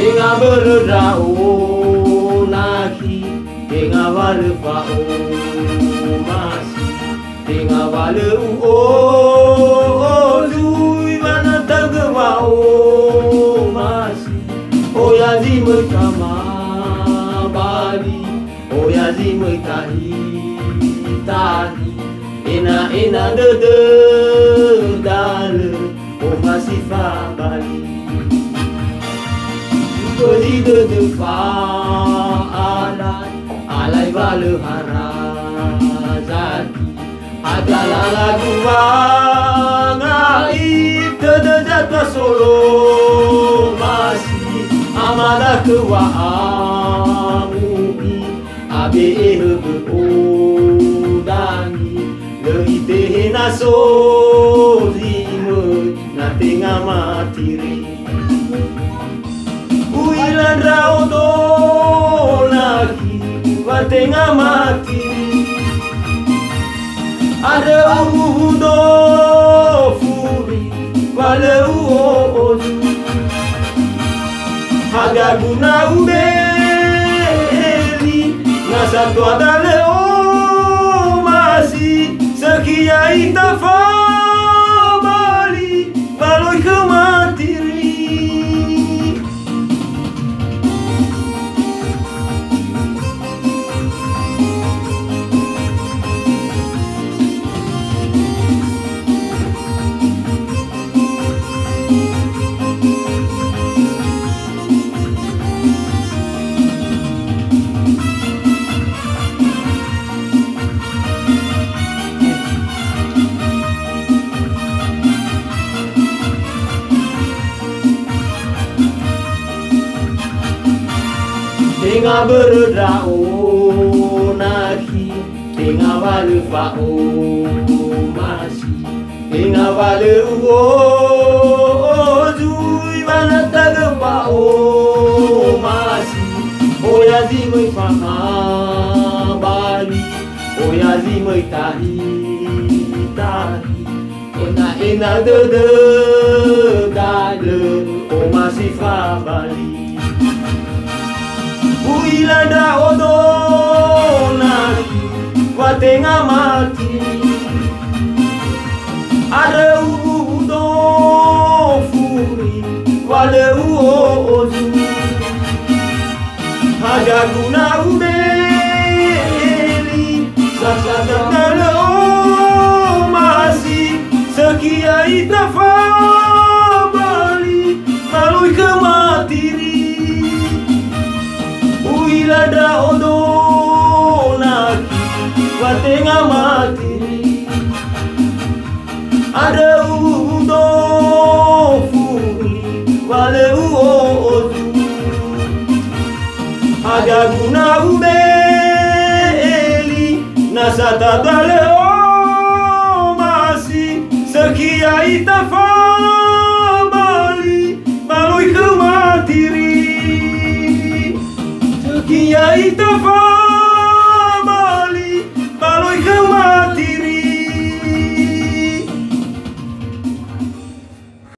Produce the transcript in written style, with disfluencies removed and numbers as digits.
Tenga berdrao naki, tenga wale fao masi, tenga wale uo zui mana tagawao masi. Oya zimoi kama bali, oya zimoi tahi tahi, ena de dale, o masi fa bali. Beri de fa alai bale harazati, adalah lagu wangai terdejatwa solo masih amadah kewaamui abe beodangi leite naso zime na tenga matiri. Uilan raudo lagi watenga mati, ada udo furi wale uozu, haga guna ubeli nasatu adale o masih sekia itafa bali baloi kematiri. Tenga berdrao naki, tenga wale fao masi, tenga wale uo zui mana tagawao masi. Oya zimoi fama bali, oya zimoi tahi tahi, ena de dale, o masi fa bali. Uilada odo naki watenga mati, ada udo furi wale uozu, haga guna ubeli sasada dale o masih sekia itafa bali malui kematiri. Uilada odo naki watenga mati, ada udo furi wale uozu, haga guna ubeli nasata dale o masih sekia itafa bali baloi kematiri. Sekia itafa